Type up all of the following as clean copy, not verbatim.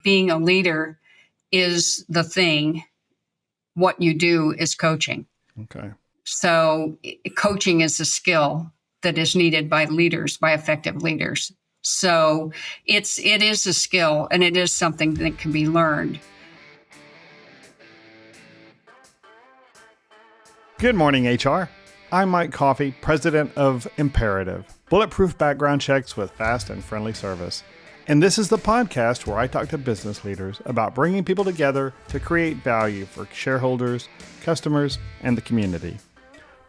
Being a leader is the thing. What you do is coaching. Okay. So coaching is a skill that is needed by leaders, by effective leaders. So it is a skill, and it is something that can be learned. Good morning, HR. I'm Mike Coffey, president of Imperative, bulletproof background checks with fast and friendly service. And this is the podcast where I talk to business leaders about bringing people together to create value for shareholders, customers, and the community.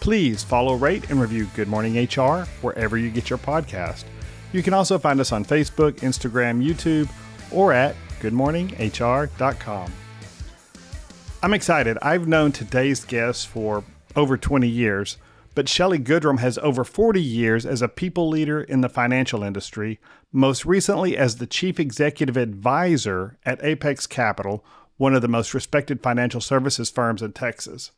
Please follow, rate, and review Good Morning HR wherever you get your podcast. You can also find us on Facebook, Instagram, YouTube, or at goodmorninghr.com. I'm excited. I've known today's guest for over 20 years, but Shelley Goodrum has over 40 years as a people leader in the financial industry, most recently as the chief executive advisor at Apex Capital, one of the most respected financial services firms in Texas.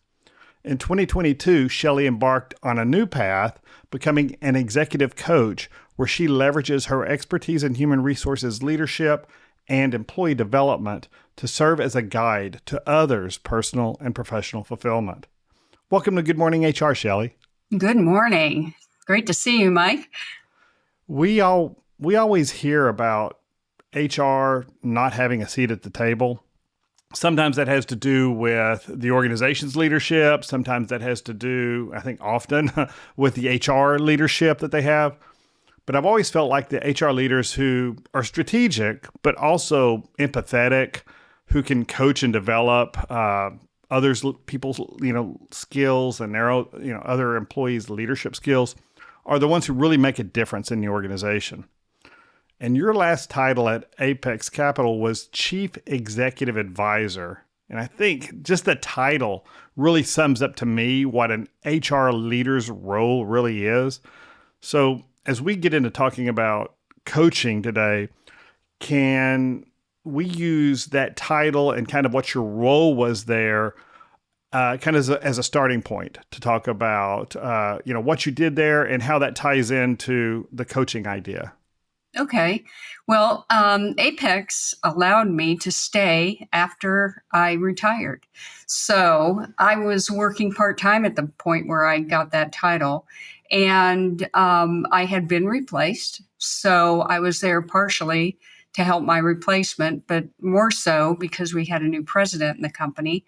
In 2022, Shelley embarked on a new path, becoming an executive coach, where she leverages her expertise in human resources leadership and employee development to serve as a guide to others' personal and professional fulfillment. Welcome to Good Morning HR, Shelley. Good morning. Great to see you, Mike. We always hear about HR not having a seat at the table. Sometimes that has to do with the organization's leadership. Sometimes that has to do, I think often, with the HR leadership that they have. But I've always felt like the HR leaders who are strategic, but also empathetic, who can coach and develop people's skills and their other employees' leadership skills, are the ones who really make a difference in the organization. And your last title at Apex Capital was Chief Executive Advisor. And I think just the title really sums up to me what an HR leader's role really is. So as we get into talking about coaching today, can we use that title and kind of what your role was there kind of as a starting point to talk about what you did there and how that ties into the coaching idea? Okay. Well, Apex allowed me to stay after I retired. So I was working part-time at the point where I got that title, and I had been replaced. So I was there partially to help my replacement, but more so because we had a new president in the company.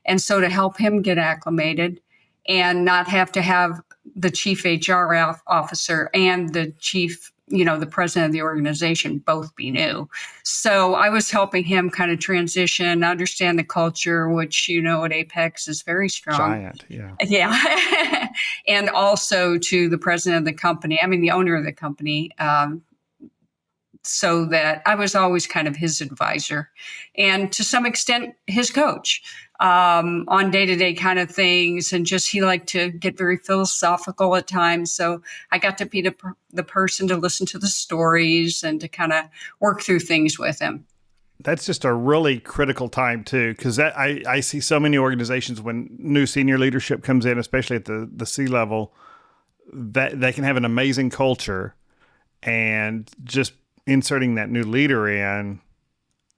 And so to help him get acclimated and not have to have the chief HR officer and the chief, the president of the organization both be new. So I was helping him kind of transition, understand the culture, which, at Apex is very strong. Giant, yeah. Yeah. And also to the president of the company, the owner of the company, so that I was always kind of his advisor and to some extent his coach on day-to-day kind of things. And just he liked to get very philosophical at times. So I got to be the person to listen to the stories and to kind of work through things with him. That's just a really critical time too, because I see so many organizations when new senior leadership comes in, especially at the C-level, that they can have an amazing culture, and just inserting that new leader in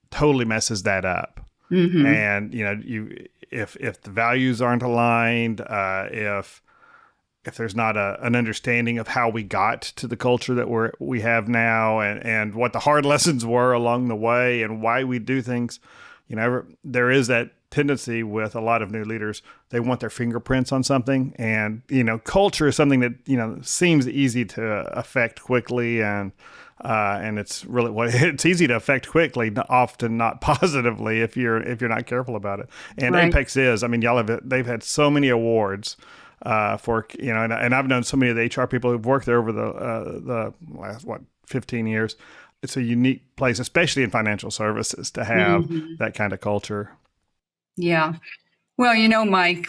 totally messes that up. Mm-hmm. And if the values aren't aligned, if there's not an understanding of how we got to the culture that we have now, and what the hard lessons were along the way, and why we do things, there is that tendency with a lot of new leaders. They want their fingerprints on something, and culture is something that seems easy to affect quickly, and it's really it's easy to affect quickly, often not positively if you're not careful about it. And right. Apex is, they've had so many awards for and I've known so many of the HR people who've worked there over the last 15 years. It's a unique place, especially in financial services, to have mm-hmm. that kind of culture. Yeah. Well, Mike,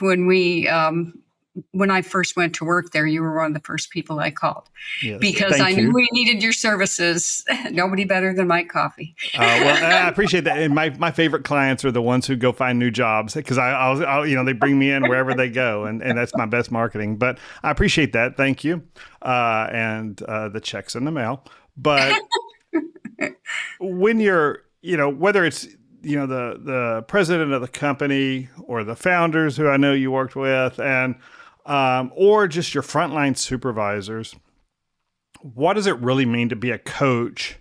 when I first went to work there, you were one of the first people I called. Yes, because I knew we needed your services. Nobody better than Mike Coffey. Well, I appreciate that. And my favorite clients are the ones who go find new jobs, because they bring me in wherever they go, and that's my best marketing. But I appreciate that. Thank you. And the check's in the mail. But when you're whether it's, the president of the company or the founders who I know you worked with, and or just your frontline supervisors, what does it really mean to be a coach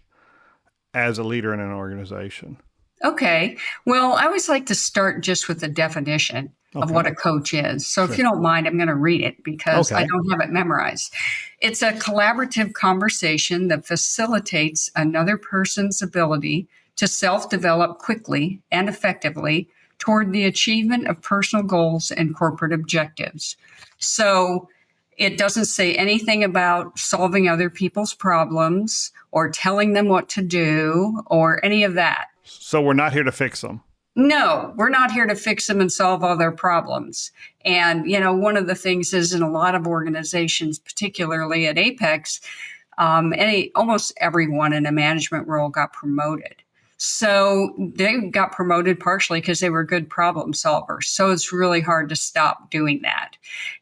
as a leader in an organization? Okay. Well, I always like to start just with the definition of what Okay. a coach is. So if Sure. you don't mind, I'm going to read it because I Okay. don't have it memorized. It's a collaborative conversation that facilitates another person's ability to self-develop quickly and effectively toward the achievement of personal goals and corporate objectives. So it doesn't say anything about solving other people's problems or telling them what to do or any of that. So we're not here to fix them. No, we're not here to fix them and solve all their problems. And, one of the things is in a lot of organizations, particularly at Apex, almost everyone in a management role got promoted. So they got promoted partially because they were good problem solvers. So it's really hard to stop doing that.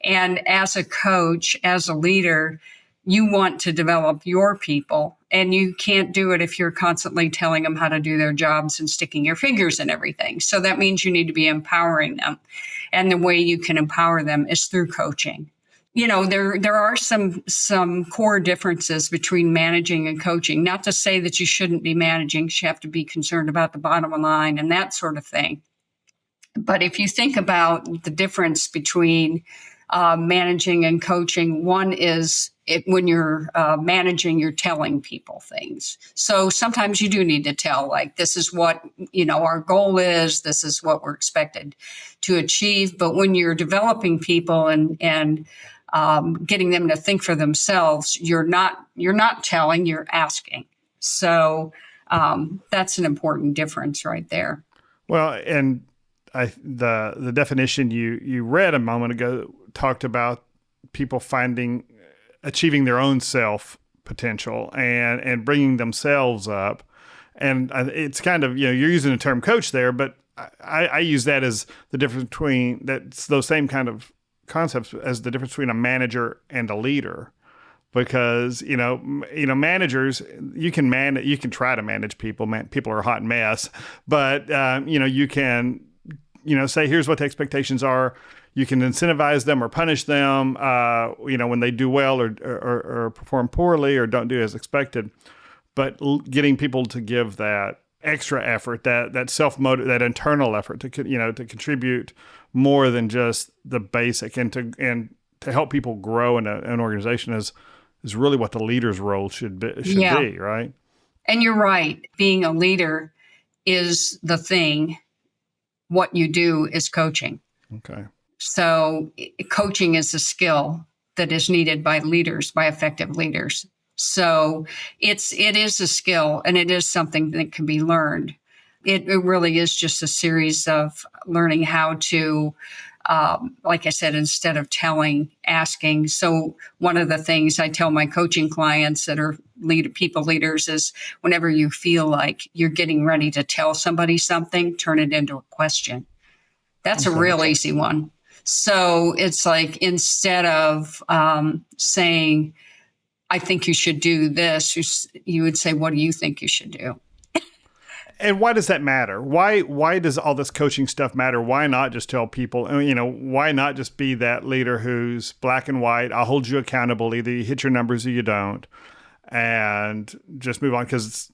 And as a coach, as a leader, you want to develop your people, and you can't do it if you're constantly telling them how to do their jobs and sticking your fingers in everything. So that means you need to be empowering them. And the way you can empower them is through coaching. There are some core differences between managing and coaching. Not to say that you shouldn't be managing, you have to be concerned about the bottom line and that sort of thing. But if you think about the difference between managing and coaching, one is when you're managing, you're telling people things. So sometimes you do need to tell, like, this is what, our goal is, this is what we're expected to achieve. But when you're developing people and getting them to think for themselves, you're not telling, you're asking. So that's an important difference right there. Well, and the definition you read a moment ago talked about people achieving their own self potential and bringing themselves up. And it's kind of, you're using the term coach there, but I use that as the difference between that's those same kind of concepts as the difference between a manager and a leader. Because, managers, you can try to manage people. People are a hot mess, but, you can, say, here's what the expectations are. You can incentivize them or punish them, when they do well or perform poorly or don't do as expected. But getting people to give that extra effort, that self-motive, that internal effort to contribute more than just the basic, and to help people grow in an organization is really what the leader's role should be, right? And you're right. Being a leader is the thing. What you do is coaching. Okay. So coaching is a skill that is needed by leaders, by effective leaders. So it is a skill, and it is something that can be learned. It really is just a series of learning how to, like I said, instead of telling, asking. So one of the things I tell my coaching clients that are people leaders is whenever you feel like you're getting ready to tell somebody something, turn it into a question. That's a real easy one. So it's like, instead of saying, I think you should do this, you would say, what do you think you should do? And why does that matter? Why does all this coaching stuff matter? Why not just tell people, why not just be that leader who's black and white? I'll hold you accountable. Either you hit your numbers or you don't, and just move on. Because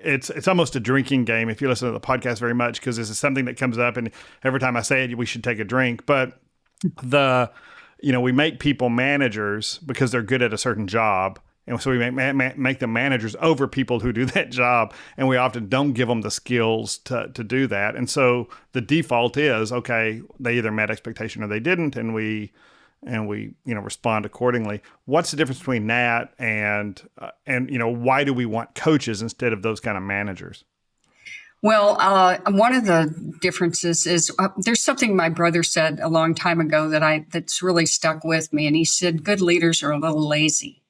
it's almost a drinking game if you listen to the podcast very much, because this is something that comes up, and every time I say it, we should take a drink. But we make people managers because they're good at a certain job. And so we make them managers over people who do that job. And we often don't give them the skills to do that. And so the default is, okay, they either met expectation or they didn't. And we respond accordingly. What's the difference between that and why do we want coaches instead of those kind of managers? Well, one of the differences is there's something my brother said a long time ago that's really stuck with me. And he said, good leaders are a little lazy.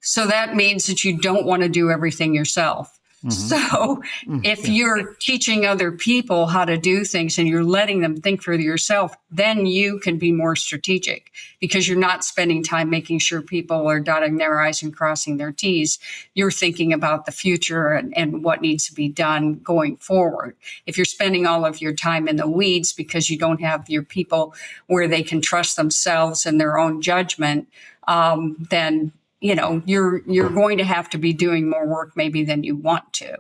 So that means that you don't want to do everything yourself. So if Yeah. you're teaching other people how to do things and you're letting them think for yourself, then you can be more strategic because you're not spending time making sure people are dotting their I's and crossing their T's. You're thinking about the future and what needs to be done going forward. If you're spending all of your time in the weeds because you don't have your people where they can trust themselves and their own judgment, then you're going to have to be doing more work maybe than you want to.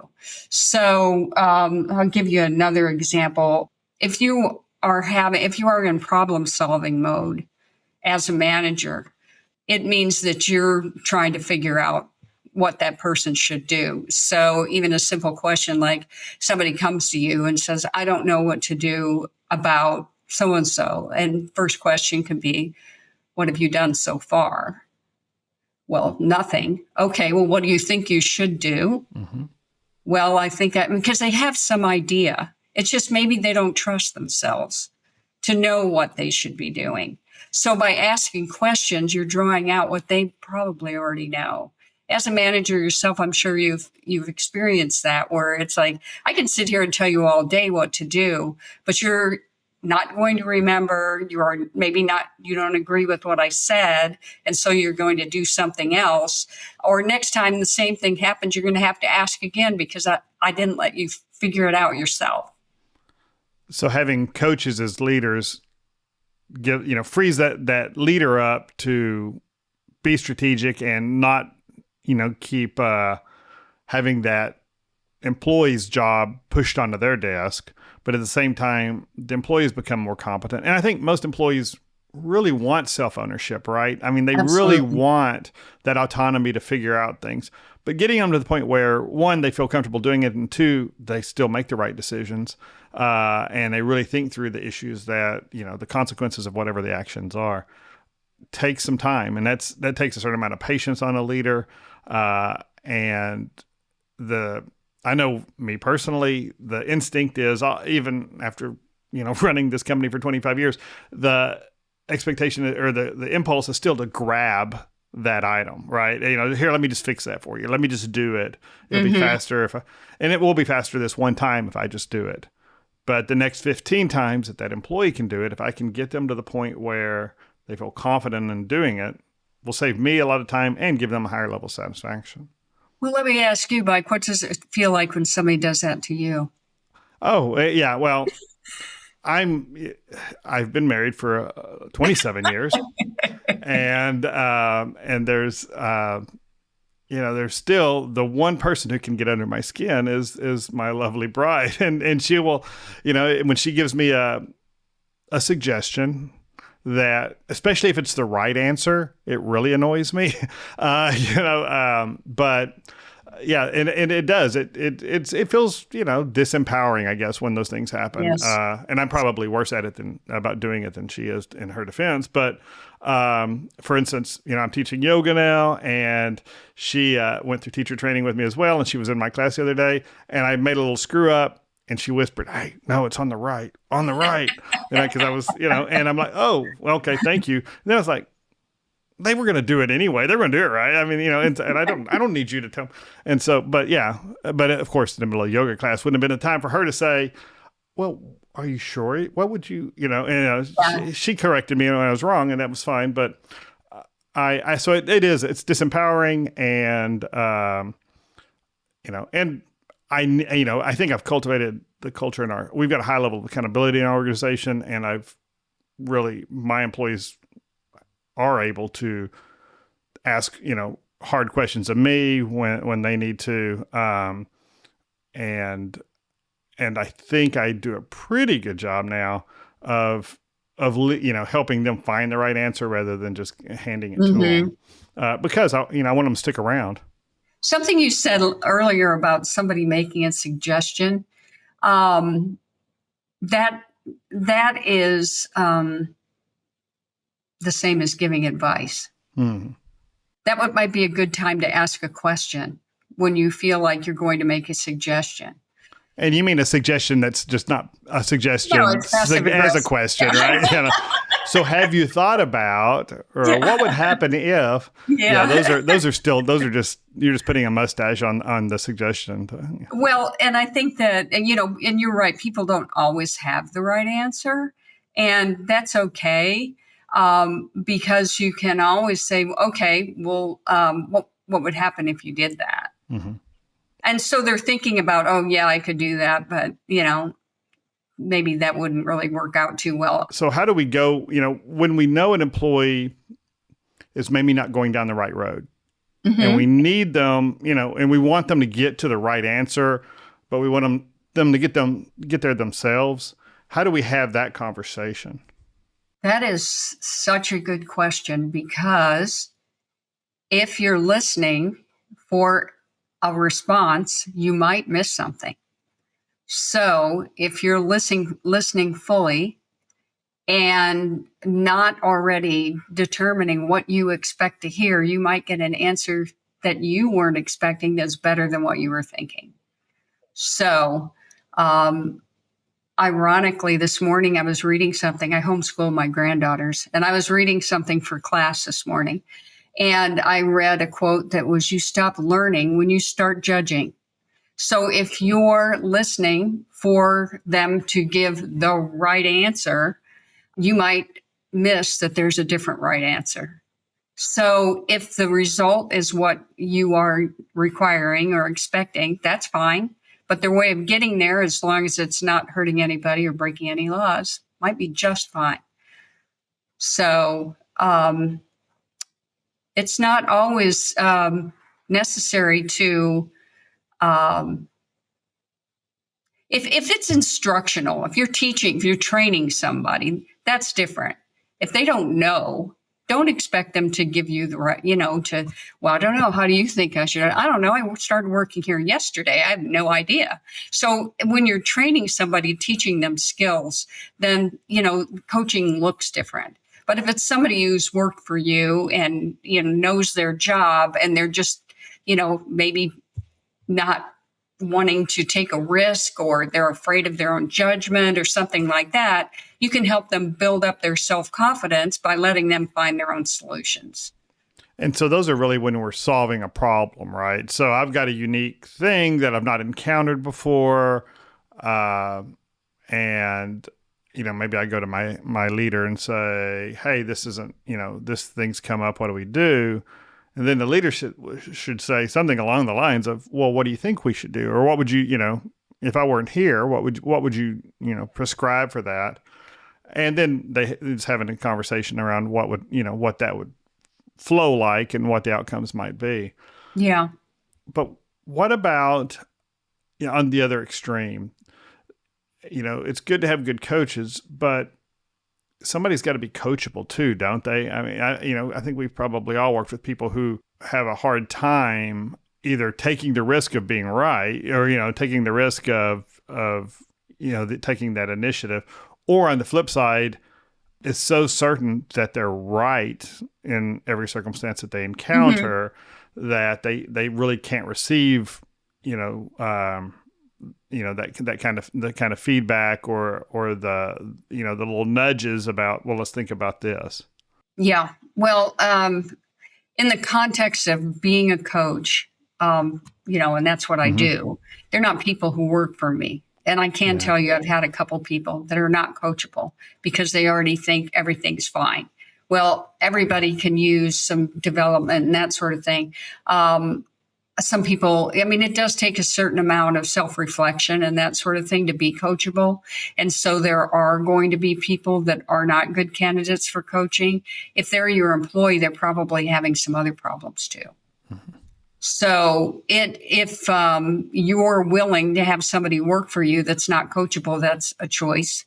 So I'll give you another example. If you are in problem solving mode as a manager, it means that you're trying to figure out what that person should do. So even a simple question like somebody comes to you and says, I don't know what to do about so and so. And first question could be, what have you done so far? Well, nothing. Okay, well, what do you think you should do? Well, I think that because they have some idea. It's just maybe they don't trust themselves to know what they should be doing. So by asking questions, you're drawing out what they probably already know. As a manager yourself, I'm sure you've experienced that where it's like, I can sit here and tell you all day what to do, but you're not going to remember, you don't agree with what I said, and so you're going to do something else. Or next time the same thing happens, you're going to have to ask again because I didn't let you figure it out yourself. So having coaches as leaders frees that leader up to be strategic and not, keep having that employee's job pushed onto their desk. But at the same time, the employees become more competent. And I think most employees really want self-ownership, right? I mean, they Absolutely. really want that autonomy to figure out things. But getting them to the point where, one, they feel comfortable doing it, and two, they still make the right decisions. And they really think through the issues that, the consequences of whatever the actions are, takes some time. And that takes a certain amount of patience on a leader. I know me personally, the instinct is even after, running this company for 25 years, the expectation or the impulse is still to grab that item, right? Here, let me just fix that for you. Let me just do it. It'll be faster and it will be faster this one time if I just do it. But the next 15 times that employee can do it, if I can get them to the point where they feel confident in doing it, will save me a lot of time and give them a higher level of satisfaction. Well, let me ask you, Mike, what does it feel like when somebody does that to you? Oh, yeah. Well, I've been married for 27 years, and there's there's still the one person who can get under my skin is my lovely bride, and she will, when she gives me a suggestion that, especially if it's the right answer, it really annoys me, but yeah, and it does. It feels, disempowering, I guess, when those things happen. Yes. And I'm probably worse at it about doing it than she is in her defense. But for instance, I'm teaching yoga now, and she went through teacher training with me as well. And she was in my class the other day, and I made a little screw up. And she whispered, "Hey, no, it's on the right, because I was, and I'm like, "Oh, well, okay, thank you." And then I was like, they were going to do it anyway. They're going to do it, right? I mean, and I don't need you to tell. And so, but of course, in the middle of yoga class wouldn't have been a time for her to say, "Well, are you sure? What would you, she corrected me when I was wrong, and that was fine. But so it's disempowering, and and I think I've cultivated the culture we've got a high level of accountability in our organization, and my employees are able to ask, hard questions of me when they need to. And I think I do a pretty good job now of helping them find the right answer rather than just handing it to them. Because I want them to stick around. Something you said earlier about somebody making a suggestion, that is the same as giving advice. That might be a good time to ask a question when you feel like you're going to make a suggestion. And you mean a suggestion that's just not a suggestion No, it's as a question, right? So have you thought about, or what would happen if? Yeah. Those are just, you're just putting a mustache on the suggestion. Well, and I think that, and you're right, people don't always have the right answer, and that's okay, because you can always say, okay, well, what would happen if you did that? Mm-hmm. And so they're thinking about, oh yeah, I could do that, but maybe that wouldn't really work out too well. So how do we go, when we know an employee is maybe not going down the right road, and we need them, and we want them to get to the right answer, but we want them to get there themselves. How do we have that conversation? That is such a good question, because if you're listening for a response, you might miss something. So if you're listening fully and not already determining what you expect to hear, you might get an answer that you weren't expecting that's better than what you were thinking. So, ironically, this morning I was reading something. I homeschool my granddaughters, and I was reading something for class this morning. And I read a quote that was, "You stop learning when you start judging." So if you're listening for them to give the right answer, you might miss that there's a different right answer. So if the result is what you are requiring or expecting, that's fine. But their way of getting there, as long as it's not hurting anybody or breaking any laws, might be just fine. So it's not always necessary to, if it's instructional, if you're teaching, if you're training somebody, that's different. If they don't know, don't expect them to give you the right, well, I don't know. How do you think I should? I don't know. I started working here yesterday. I have no idea. So when you're training somebody, teaching them skills, then, coaching looks different. But if it's somebody who's worked for you and, knows their job, and they're just, maybe not wanting to take a risk, or they're afraid of their own judgment or something like that, you can help them build up their self-confidence by letting them find their own solutions. And so those are really when we're solving a problem, right? So I've got a unique thing that I've not encountered before. And, maybe I go to my leader and say, hey, this isn't, this thing's come up. What do we do? And then the leadership should say something along the lines of, well, what do you think we should do? Or what would you, if I weren't here, what would you, prescribe for that? And then they just having a conversation around what that would flow like and what the outcomes might be. Yeah. But what about, on the other extreme? It's good to have good coaches, but somebody's got to be coachable too, don't they? I mean, I think we've probably all worked with people who have a hard time either taking the risk of being right, or, taking the risk of taking that initiative, or on the flip side, is so certain that they're right in every circumstance that they encounter, that they really can't receive, that kind of feedback or the the little nudges about, well, let's think about this. Yeah. Well, in the context of being a coach, and that's what I do. They're not people who work for me. And I can tell you, I've had a couple people that are not coachable because they already think everything's fine. Well, everybody can use some development and that sort of thing. Some people, it does take a certain amount of self-reflection and that sort of thing to be coachable. And so there are going to be people that are not good candidates for coaching. If they're your employee, they're probably having some other problems too. So if you're willing to have somebody work for you that's not coachable, that's a choice.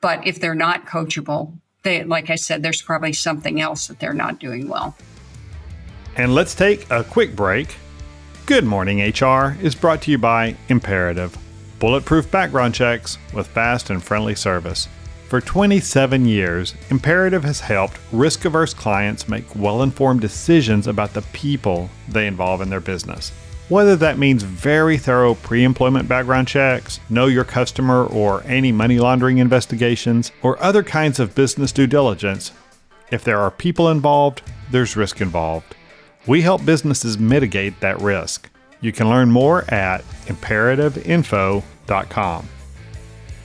But if they're not coachable, like I said, there's probably something else that they're not doing well. And let's take a quick break. Good Morning HR is brought to you by Imperative, bulletproof background checks with fast and friendly service. For 27 years, Imperative has helped risk-averse clients make well-informed decisions about the people they involve in their business. Whether that means very thorough pre-employment background checks, know your customer or anti-money laundering investigations, or other kinds of business due diligence, if there are people involved, there's risk involved. We help businesses mitigate that risk. You can learn more at imperativeinfo.com.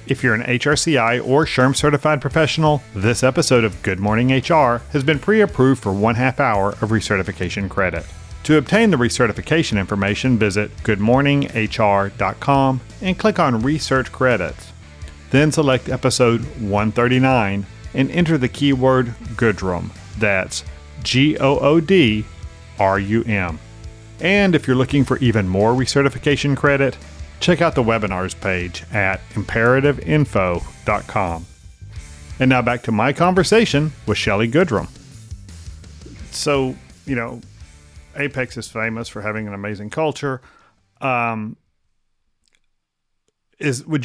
If you're an HRCI or SHRM certified professional, this episode of Good Morning HR has been pre-approved for 1/2 hour of recertification credit. To obtain the recertification information, visit goodmorninghr.com and click on Research Credits. Then select episode 139 and enter the keyword Goodrum. That's GOODRUM. And if you're looking for even more recertification credit, check out the webinars page at imperativeinfo.com. And now back to my conversation with Shelley Goodrum. So, Apex is famous for having an amazing culture. Would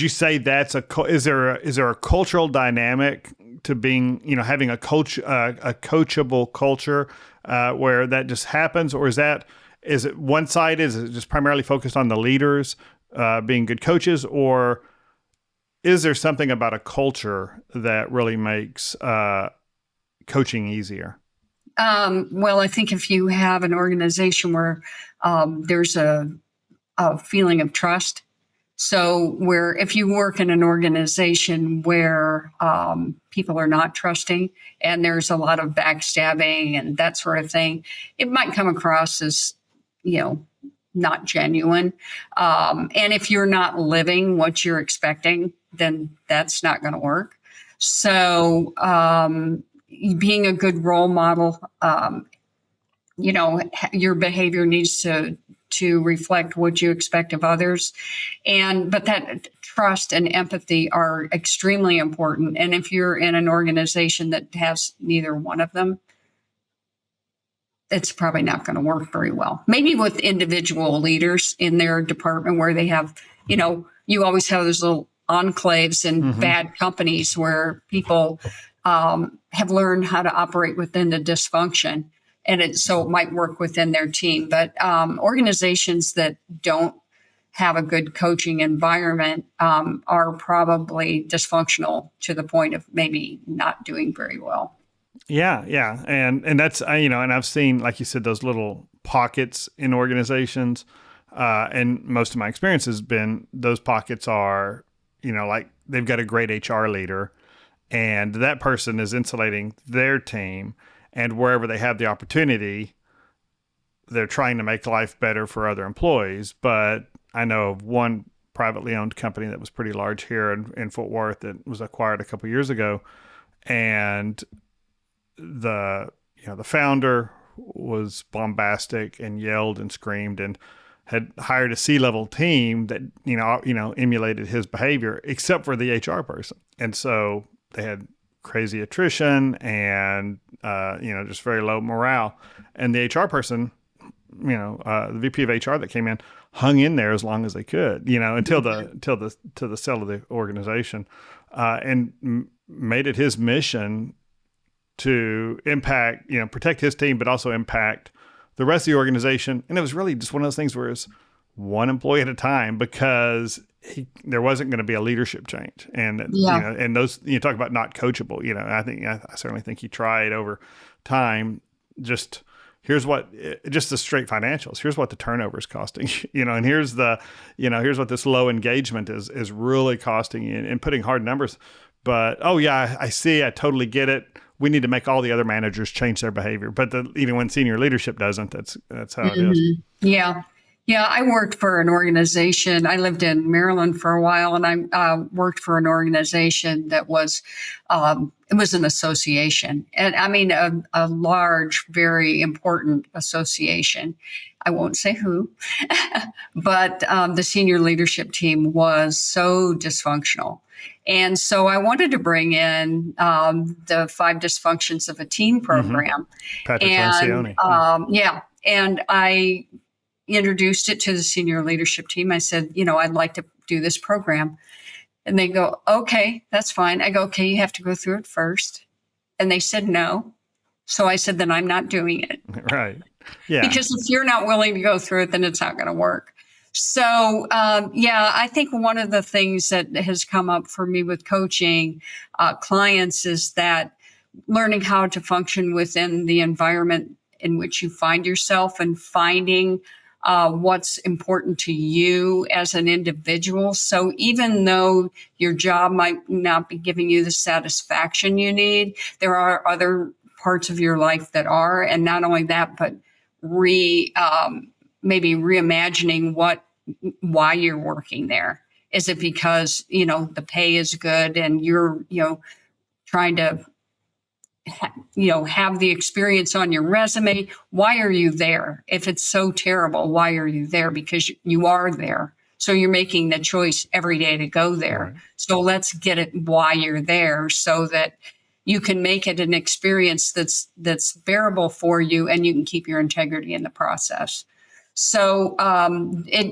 you say that's is there a cultural dynamic to being, having a coachable culture where that just happens, or is it one-sided? Is it just primarily focused on the leaders being good coaches, or is there something about a culture that really makes coaching easier? Well, I think if you have an organization where there's a feeling of trust, so where if you work in an organization where people are not trusting and there's a lot of backstabbing and that sort of thing, it might come across as, not genuine. And if you're not living what you're expecting, then that's not going to work. So, being a good role model, your behavior needs to reflect what you expect of others. But that trust and empathy are extremely important. And if you're in an organization that has neither one of them, it's probably not going to work very well. Maybe with individual leaders in their department where they have, you always have those little enclaves in bad companies where people have learned how to operate within the dysfunction, and so it might work within their team. But organizations that don't have a good coaching environment are probably dysfunctional to the point of maybe not doing very well. Yeah, and that's and I've seen, like you said, those little pockets in organizations, and most of my experience has been those pockets are like they've got a great HR leader. And that person is insulating their team, and wherever they have the opportunity, they're trying to make life better for other employees. But I know of one privately owned company that was pretty large here in Fort Worth that was acquired a couple of years ago, and the founder was bombastic and yelled and screamed and had hired a C-level team that emulated his behavior, except for the HR person, and so they had crazy attrition and, just very low morale. And the HR person, the VP of HR that came in hung in there as long as they could, until the sale of the organization, and made it his mission to impact, protect his team, but also impact the rest of the organization. And it was really just one of those things where it's one employee at a time, because there wasn't going to be a leadership change. And, and those, talk about not coachable, I certainly think he tried over time. Just here's just the straight financials. Here's what the turnover is costing, and here's here's what this low engagement is really costing you, and putting hard numbers. But, I see, I totally get it. We need to make all the other managers change their behavior. But even when senior leadership doesn't, that's how it is. Yeah. Yeah, I worked for an organization. I lived in Maryland for a while, and I worked for an organization that was, it was an association. And I mean, a large, very important association. I won't say who, but the senior leadership team was so dysfunctional. And so I wanted to bring in the 5 dysfunctions of a team program. Patrick and, Lencioni. And I introduced it to the senior leadership team. I said, I'd like to do this program. And they go, okay, that's fine. I go, okay, you have to go through it first. And they said no. So I said, then I'm not doing it. Right. Yeah. Because if you're not willing to go through it, then it's not going to work. So, yeah, I think one of the things that has come up for me with coaching clients is that learning how to function within the environment in which you find yourself and finding what's important to you as an individual. So even though your job might not be giving you the satisfaction you need, there are other parts of your life that are. And not only that, but maybe reimagining why you're working there. Is it because, the pay is good and you're, trying to have the experience on your resume? Why are you there? If it's so terrible, why are you there? Because you are there. So you're making the choice every day to go there. Right. So let's get it why you're there so that you can make it an experience that's bearable for you and you can keep your integrity in the process. So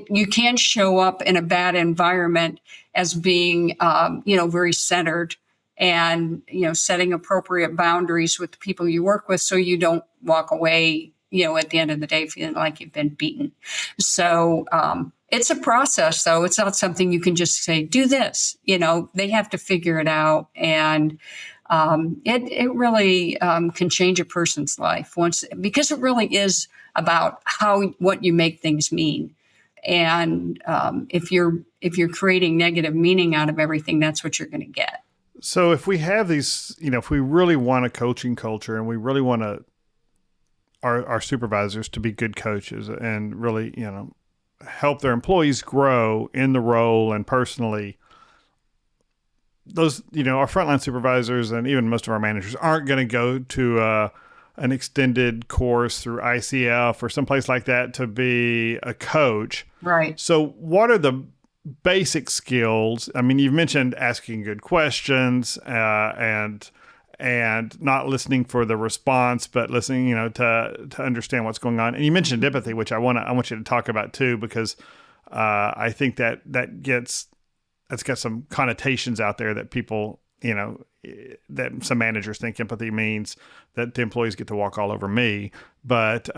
you can show up in a bad environment as being, very centered and, setting appropriate boundaries with the people you work with so you don't walk away, at the end of the day feeling like you've been beaten. So it's a process, though. It's not something you can just say, do this. They have to figure it out. And it really can change a person's life because it really is about what you make things mean. And if you're creating negative meaning out of everything, that's what you're going to get. So if we have these, if we really want a coaching culture and we really want our supervisors to be good coaches and really, help their employees grow in the role and personally, those, our frontline supervisors and even most of our managers aren't going to go to an extended course through ICF or someplace like that to be a coach. Right. So what are the basic skills? I mean, you've mentioned asking good questions and not listening for the response, but listening, to understand what's going on. And you mentioned empathy, which I want you to talk about too, because I think that's got some connotations out there that people, that some managers think empathy means that the employees get to walk all over me. But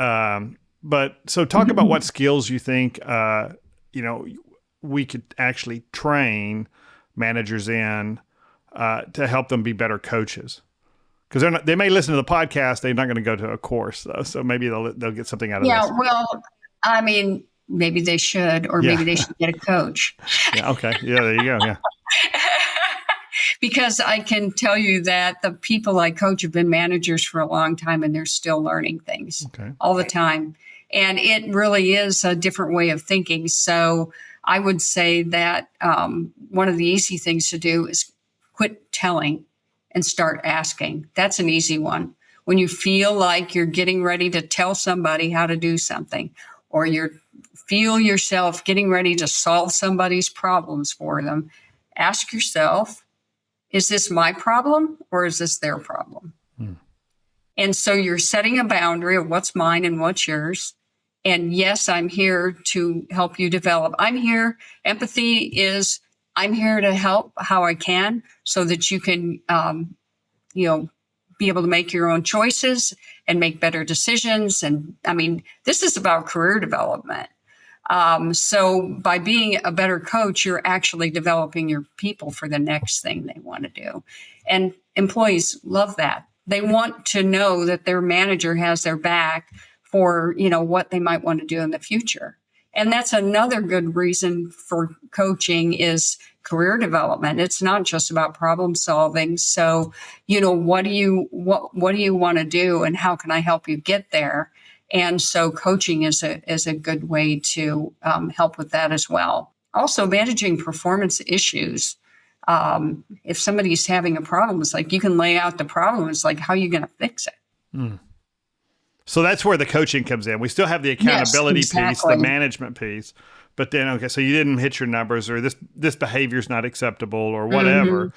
so talk about what skills you think, we could actually train managers in to help them be better coaches. Because they may listen to the podcast, they're not going to go to a course though. So maybe they'll get something out of this. Yeah, well, I mean, maybe they should, or maybe they should get a coach. Yeah. Okay. Yeah. There you go. Yeah. Because I can tell you that the people I coach have been managers for a long time and they're still learning things all the time. And it really is a different way of thinking. So I would say that one of the easy things to do is quit telling and start asking. That's an easy one. When you feel like you're getting ready to tell somebody how to do something, or you feel yourself getting ready to solve somebody's problems for them, ask yourself, is this my problem or is this their problem? And so you're setting a boundary of what's mine and what's yours. And yes, I'm here to help you develop. Empathy is, I'm here to help how I can so that you can, be able to make your own choices and make better decisions. And I mean, this is about career development. So by being a better coach, you're actually developing your people for the next thing they want to do. And employees love that. They want to know that their manager has their back for, what they might want to do in the future. And that's another good reason for coaching is career development. It's not just about problem solving. So, what do you want to do and how can I help you get there? And so coaching is a good way to help with that as well. Also, managing performance issues. If somebody's having a problem, it's like you can lay out the problem. It's like, how are you going to fix it? So that's where the coaching comes in. We still have the accountability piece, the management piece. But then, okay, so you didn't hit your numbers or this behavior is not acceptable or whatever.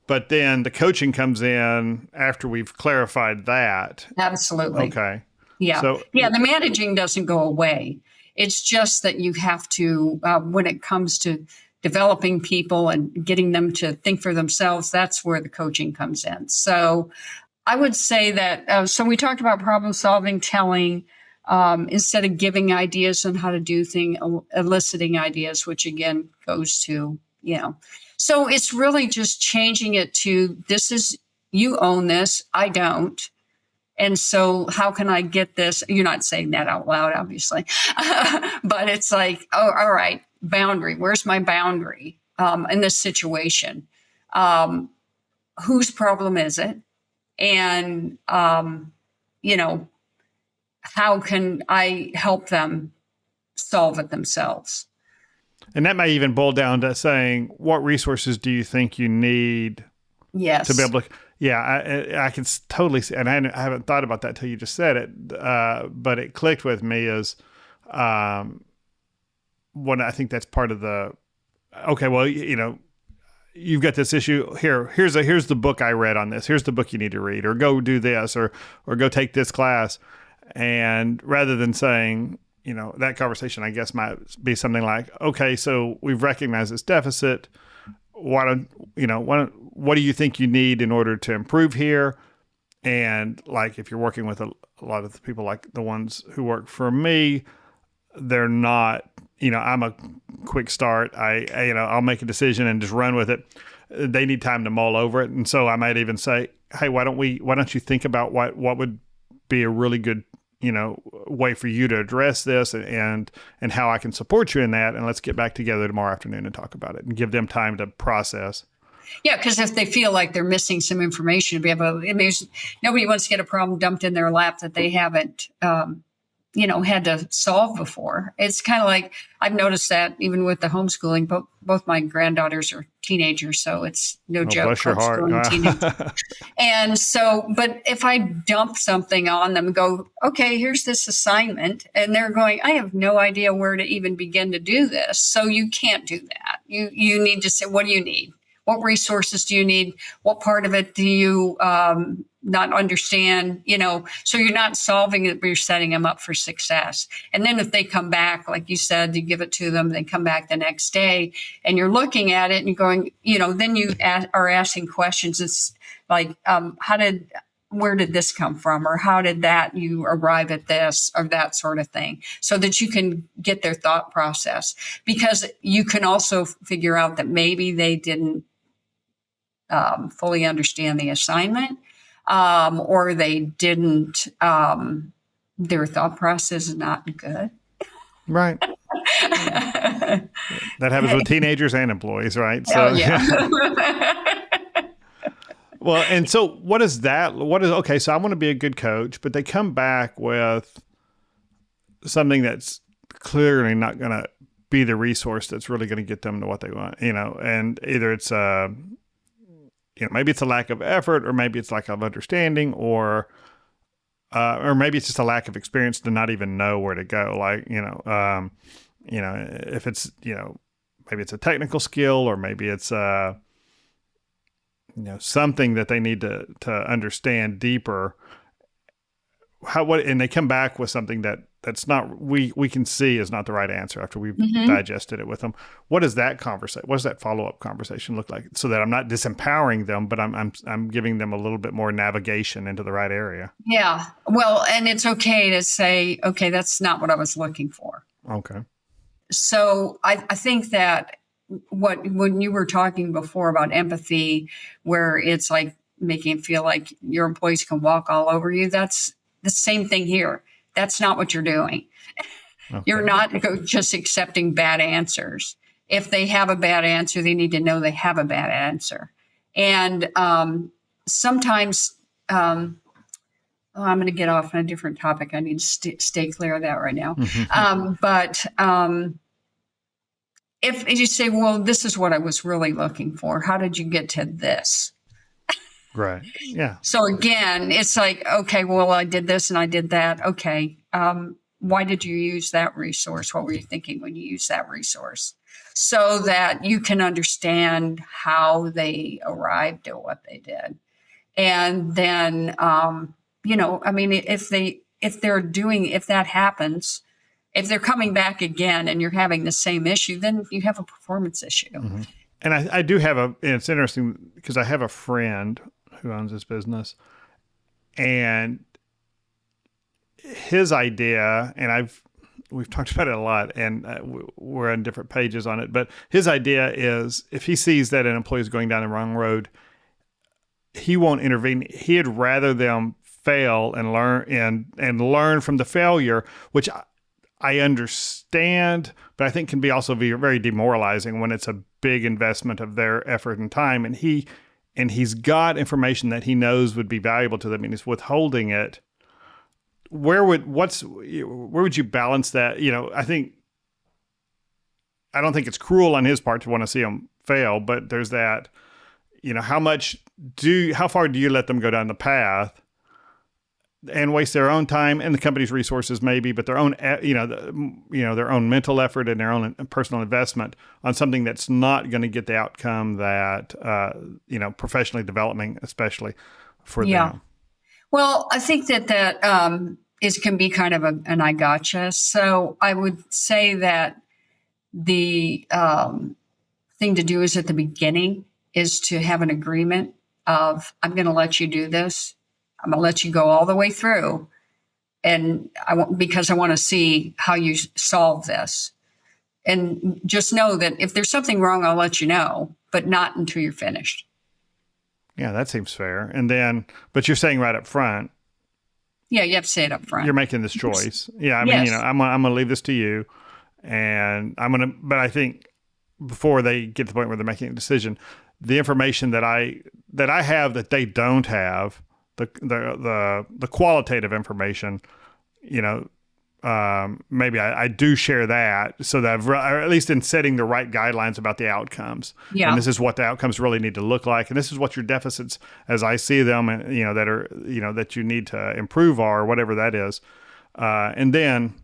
But then the coaching comes in after we've clarified that. Absolutely. Okay. Yeah. So, the managing doesn't go away. It's just that you have to, when it comes to developing people and getting them to think for themselves, that's where the coaching comes in. So I would say that, so we talked about problem solving, telling, instead of giving ideas on how to do things, eliciting ideas, which again goes to, So it's really just changing it to, this is, you own this, I don't. And so how can I get this? You're not saying that out loud, obviously. But it's like, oh, all right, boundary. Where's my boundary in this situation? Whose problem is it? And, how can I help them solve it themselves? And that may even boil down to saying, what resources do you think you need Yes. to be able to, I can totally see, and I haven't thought about that till you just said it, but it clicked with me as when I think that's part of the, okay, well, you've got this issue here. Here's the book I read on this. Here's the book you need to read, or go do this, or go take this class. And rather than saying, that conversation, I guess, might be something like, okay, so we've recognized this deficit. What do you think you need in order to improve here? And like, if you're working with a lot of the people, like the ones who work for me, they're not, I'm a quick start. I'll make a decision and just run with it. They need time to mull over it. And so I might even say, hey, why don't you think about what would be a really good, way for you to address this, and how I can support you in that. And let's get back together tomorrow afternoon and talk about it, and give them time to process. Yeah, because if they feel like they're missing some information, nobody wants to get a problem dumped in their lap that they haven't, had to solve before. It's kind of like, I've noticed that even with the homeschooling, both my granddaughters are teenagers, so it's no joke. Bless your heart. Teenagers. And so, but if I dump something on them and go, okay, here's this assignment, and they're going, I have no idea where to even begin to do this. So you can't do that. You need to say, what do you need? What resources do you need? What part of it do you not understand? So you're not solving it, but you're setting them up for success. And then if they come back, like you said, you give it to them, they come back the next day, and you're looking at it and you're going, then you are asking questions. It's like, where did this come from? Or how did you arrive at this, or that sort of thing, so that you can get their thought process. Because you can also figure out that maybe they didn't fully understand the assignment, or they didn't, their thought process is not good. Right. That happens with teenagers and employees, right? So, yeah. Well, and so okay, so I want to be a good coach, but they come back with something that's clearly not going to be the resource that's really going to get them to what they want, and either it's maybe it's a lack of effort, or maybe it's lack of understanding, or maybe it's just a lack of experience to not even know where to go. Like, if it's, maybe it's a technical skill, or maybe it's, something that they need to understand deeper. And they come back with something that's not, we can see is not the right answer after we've digested it with them. What does that follow-up conversation look like, so that I'm not disempowering them, but I'm giving them a little bit more navigation into the right area? Yeah. Well, and it's okay to say, okay, that's not what I was looking for. Okay. So I think that when you were talking before about empathy, where it's like making it feel like your employees can walk all over you, that's the same thing here. That's not what you're doing. Okay. You're not just accepting bad answers. If they have a bad answer, they need to know they have a bad answer. And sometimes, I'm going to get off on a different topic. I need to stay clear of that right now. But if you say, well, this is what I was really looking for, how did you get to this? Right. Yeah. So again, it's like, okay, well, I did this and I did that. Okay. Why did you use that resource? What were you thinking when you used that resource? So that you can understand how they arrived at what they did. And then, if that happens, if they're coming back again and you're having the same issue, then you have a performance issue. Mm-hmm. And I do have it's interesting because I have a friend who owns this business, and his idea, and we've talked about it a lot, and we're on different pages on it. But his idea is, if he sees that an employee is going down the wrong road, he won't intervene. He'd rather them fail and learn from the failure, which I understand, but I think can be also be very demoralizing when it's a big investment of their effort and time. And he's got information that he knows would be valuable to them, and he's withholding it. Where would you balance that? I don't think it's cruel on his part to want to see them fail, but there's that, how far do you let them go down the path and waste their own time and the company's resources maybe, but their own, their own mental effort and their own personal investment on something that's not going to get the outcome that, professionally developing, especially for them. Well, I think that can be kind of an I gotcha. So I would say that the thing to do is at the beginning is to have an agreement of, I'm going to let you do this. I'm going to let you go all the way through. And because I want to see how you solve this. And just know that if there's something wrong, I'll let you know, but not until you're finished. Yeah, that seems fair. And then, but you're saying right up front. Yeah, you have to say it up front. You're making this choice. Yeah, I mean, I'm going to leave this to you, and but I think before they get to the point where they're making a decision, the information that I have that they don't have, the qualitative information, maybe I do share that, so that or at least in setting the right guidelines about the outcomes. Yeah. And this is what the outcomes really need to look like. And this is what your deficits, as I see them, and, that are, that you need to improve are, whatever that is. And then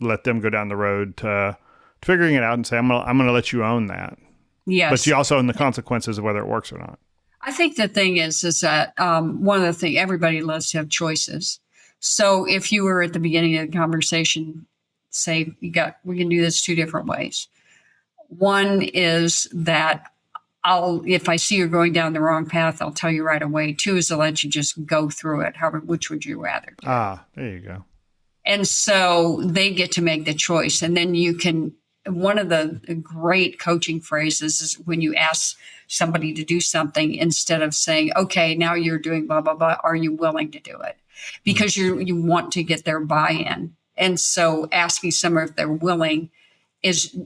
let them go down the road to figuring it out and say, I'm going to let you own that. Yes. But you also own the consequences of whether it works or not. I think the thing is that one of the things, everybody loves to have choices. So if you were at the beginning of the conversation, say we can do this two different ways. One is that if I see you're going down the wrong path, I'll tell you right away. Two is to let you just go through it. Which would you rather do? There you go. And so they get to make the choice. And then one of the great coaching phrases is when you ask somebody to do something, instead of saying, okay, now you're doing blah, blah, blah, are you willing to do it? Because you want to get their buy-in. And so asking someone if they're willing is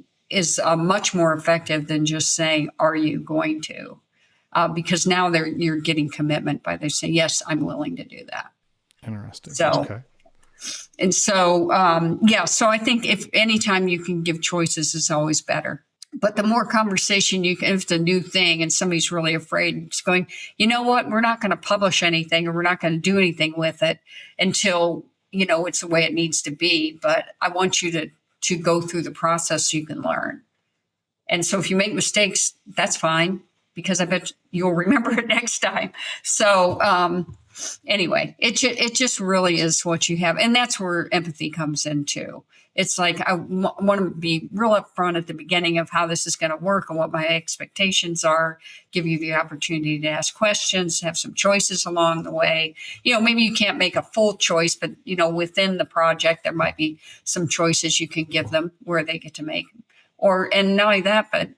much more effective than just saying, are you going to? Because now you're getting commitment by they say, yes, I'm willing to do that. Interesting. So, okay. And so, so I think if anytime you can give choices is always better. But the more conversation if it's a new thing and somebody's really afraid, it's going, you know what, we're not going to publish anything, or we're not going to do anything with it until, it's the way it needs to be. But I want you to go through the process so you can learn. And so if you make mistakes, that's fine, because I bet you'll remember it next time. So, anyway, it just really is what you have. And that's where empathy comes in too. It's like, I want to be real upfront at the beginning of how this is going to work and what my expectations are, give you the opportunity to ask questions, have some choices along the way. Maybe you can't make a full choice, but, within the project, there might be some choices you can give them where they get to make. And not only that, but,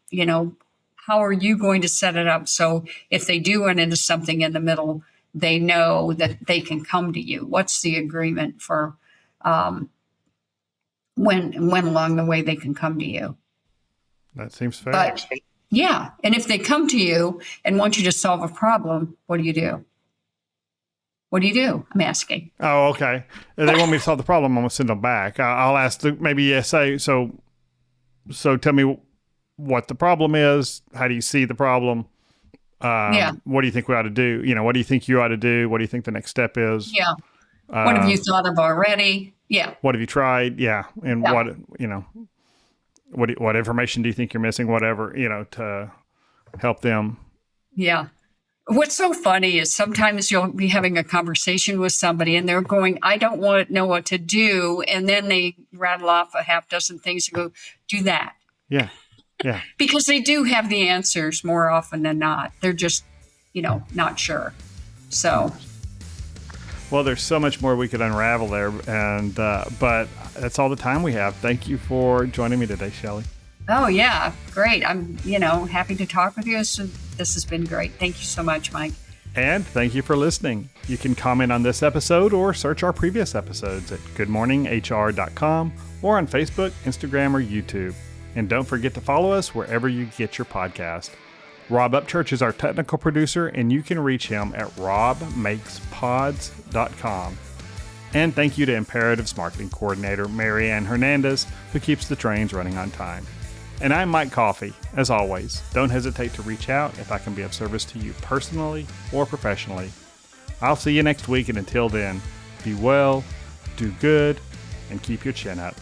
how are you going to set it up so if they do run into something in the middle, they know that they can come to you? What's the agreement for when along the way they can come to you? That seems fair. But yeah, and if they come to you and want you to solve a problem, what do you do? What do you do? I'm asking. Oh, okay. If they want me to solve the problem, I'm going to send them back. I'll ask say, so tell me what the problem is. How do you see the problem? What do you think we ought to do? What do you think you ought to do? What do you think the next step is? Yeah. What have you thought of already? Yeah. What have you tried? Yeah. And what information do you think you're missing? Whatever, to help them. Yeah. What's so funny is sometimes you'll be having a conversation with somebody and they're going, I don't know what to do. And then they rattle off a half dozen things and go, do that. Yeah. Yeah. Because they do have the answers more often than not. They're just, not sure. So. Well, there's so much more we could unravel there, and but that's all the time we have. Thank you for joining me today, Shelley. Oh, yeah. Great. I'm, happy to talk with you. So this has been great. Thank you so much, Mike. And thank you for listening. You can comment on this episode or search our previous episodes at goodmorninghr.com or on Facebook, Instagram, or YouTube. And don't forget to follow us wherever you get your podcast. Rob Upchurch is our technical producer, and you can reach him at robmakespods.com. And thank you to Imperative's marketing coordinator, Mary Ann Hernandez, who keeps the trains running on time. And I'm Mike Coffey. As always, don't hesitate to reach out if I can be of service to you personally or professionally. I'll see you next week, and until then, be well, do good, and keep your chin up.